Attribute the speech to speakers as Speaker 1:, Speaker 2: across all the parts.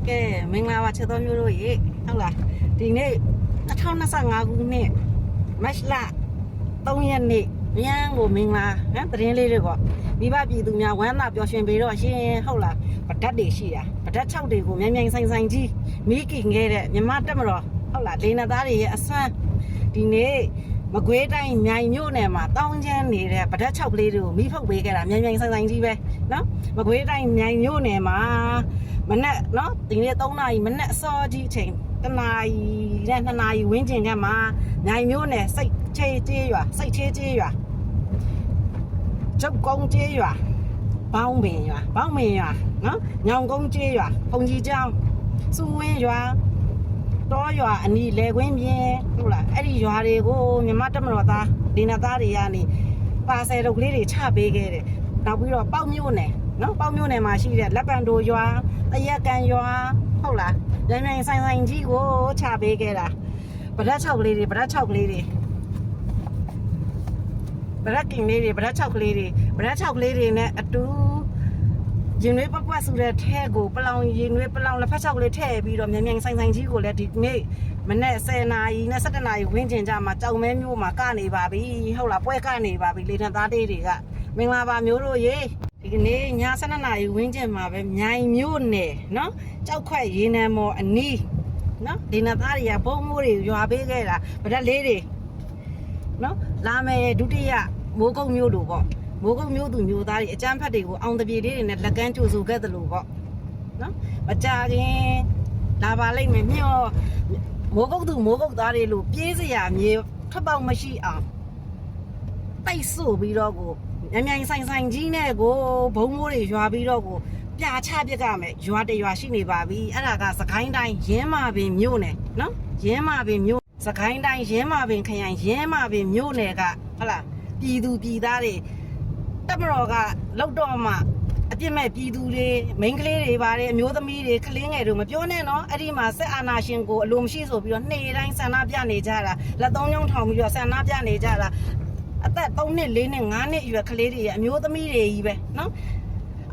Speaker 1: ကဲမင်္ဂလာပါချက်တော်မျိုးတို့ရေဟုတ်လားဒီနေ့2025ခုနှစ်မတ်လ3ရက်နေ့ညကိုမင်္ဂလာသတင်းလေးတွေပေါ့မိဘပြည်သူများဝမ်းသာပျော်ရွှင်ပြီးတော့ရှင်ဟုတ်လားပဒတ်တွေရှိတာပဒတ်6တွေကိုမြန်မြန်ဆိုင်ဆိုင်ကြီးမိကင်ခဲ့တဲ့မြမတက်မတော်ဟုတ်လားဒေနသားတွေရဲ့အစွမ်းဒီနေ့မကွေးတိုင်းမြိုင်မြို့နယ်မှာတောင်းချမ်းနေတဲ့ပဒတ်6ကလေးတွေကိုမိဖုတ်ပေးခဲ့တာမြန်မြန်ဆိုင်ဆိုင်ကြီးပဲနော်မကွေးတိုင်းမြိုင်မြို့နယ်မှာမနေ့နော်ဒီနေ့3နာရီမနေ့အစောကြီးအချိန်1နာရီနဲ့2နာရီဝန်းကျင်ကမှမြိုင်မြို့နယ်စိတ်ချေးကျေးရွာစိတ်ချေးကျေးရွာကျုပ်ကုန်းကျေးရွာဘောင်းပင်ရွာနော်ညောင်ကုန်းကျေးရွာပုံကြီးကျောင်းစုဝင်းရွာတောရွာအနီလေကွင်းပြင်းဟုတ်လားအဲ့ဒီရွာတွေကိုမြမတက်မတော်သားဒေနသားတွေကနေပါဆယ်တုပ်ကလေးတွေချပေးခဲ့တယ်နောက်ပြီးတော့ပေါက်မြို့နယ်နော်ပေါက်မြို့နယ်မှာရှိတဲ့လက်ပံတိုရွာတရက်ကန်ရွာဟုတ်လားမြန်မြန်ဆိုင်ဆိုင်ကြီးကိုချပေးခဲ့တာပဒတ်6ကလေးတွေပဒတ်6ကလေးတွေပဒတ်ကင်လေးတွေပဒတ်6ကလေးတွေပဒတ်6ကလေးတွေနဲ့အတူရင်နွေးပပွက်ဆူတဲ့ထဲကိုပလောင်ရင်နွေးပလောင်လက်ဖက်6ကလေးထည့်ပြီးတော့မြန်မြန်ဆိုင်ဆိုင်ကြီးကိုလည်းဒီနေ့မနေ့10နာရီနဲ့17နာရီဝန်းကျင်ကြမှာကြောင်မဲမျိုးမှာကနေပါပြီဟုတ်လားပွဲကနေပါပြီလေထန်သားတေးတွေကမင်္ဂလာပါမျိုးတို့ရေဒီနေ့ည7နာရီဝန်းကျင်မှာပဲမြိုင်မြို့နယ်နော်ကြောက်ခွက်ရေနံမော်အနီးနော်ဒီနသားတွေကဘုံမိုးတွေရွာပေးခဲ့တာဗဒက်လေးတွေနော်လာမယ်ဒုတိယမိုးကုတ်မျိုးတို့ပေါ့မိုးကုတ်မျိုးသူမျိုးသားတွေအကျန်းဖက်တွေကိုအောင်တပြေလေးတွေနဲ့လက်ကမ်းကြိုဆိုခဲ့သလိုပေါ့နော်မကြခင်လာပါလိမ့်မယ်မျောမိုးကုတ်သူမိုးကုတ်သားတွေလို့ပြေးစရာမြေထွက်ပေါက်မရှိအောင်တိတ်ဆို့ပြီးတော့ကိုမြန်မြန်ဆိုင်ဆိုင်ကြီးနဲ့ကိုဘုံမိုးတွေရွာပြီးတော့ကိုပြာချပစ်ကမယ်ရွာတရွာရှိနေပါပြီအဲ့ဒါကစကိုင်းတိုင်းရင်းမာပင်မြို့နယ်နော်ရင်းမာပင်မြို့စကိုင်းတိုင်းရင်းမာပင်ခရိုင်ရင်းမာပင်မြို့နယ်ကဟုတ်လားပြည်သူပြည်သားတွေတပ်မတော်ကလောက်တော့မှအပြစ်မဲ့ပြည်သူတွေမိန်းကလေးတွေပါတယ်အမျိုးသမီးတွေကလေးငယ်တို့မပြောနဲ့နော်အဲ့ဒီမှာဆက်အာနာရှင်ကိုအလိုမရှိဆိုပြီးတော့နေ့တိုင်းဆန္ဒပြနေကြတာလက်သုံးချောင်းထောင်ပြီးတော့ဆန္ဒပြနေကြတာအသက်3နှစ်4နှစ်5နှစ်အရွယ်ကလေးတွေရဲ့အမျိုးသမီးတွေကြီးပဲနော်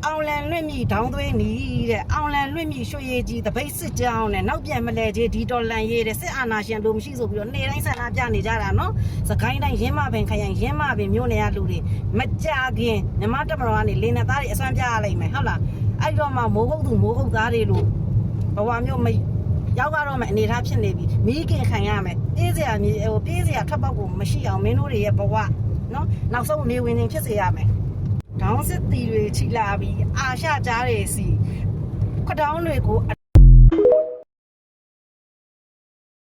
Speaker 1: အောင်လန်လွင့်မြီဒေါင်းသွေးနီးတဲ့အောင်လန်လွင့်မြီရွှေရည်ကြီးတပိတ်စစ်ကြောင်းနဲ့နောက်ပြန်မလဲကြီးဒီတော်လန်ရေးတဲ့စစ်အာဏာရှင်လိုမရှိဆိုပြီးတော့နေ့တိုင်းဆန္ဒပြနေကြတာနော်စကိုင်းတိုင်းရင်းမပင်ခရိုင်ရင်းမပင်မြို့နယ်ကလူတွေမကြခင်မြမတက်မတော်ကနေလင်းနဲ့သားတွေအစွမ်းပြရလိမ့်မယ်ဟုတ်လားအဲ့တော့မှမိုးကုတ်သူမိုးကုတ်သားတွေလို့ဘဝမျိုးမရောက်ကတော့မှအနေထားဖြစ်နေပြီမိခင်ခံရမယ်ပြေးစရာမြေပြေးစရာထွက်ပေါက်ကိုမရှိအောင်မင်းတို့တွေရဲ့ဘဝနော်နောက်ဆုံးနေဝင်နေဖြစ်စေရမယ်ဒေါင်းစစ်တီတွေချိလာပြီးအာရှကြားတွေစီခဒေါင်းတွေကို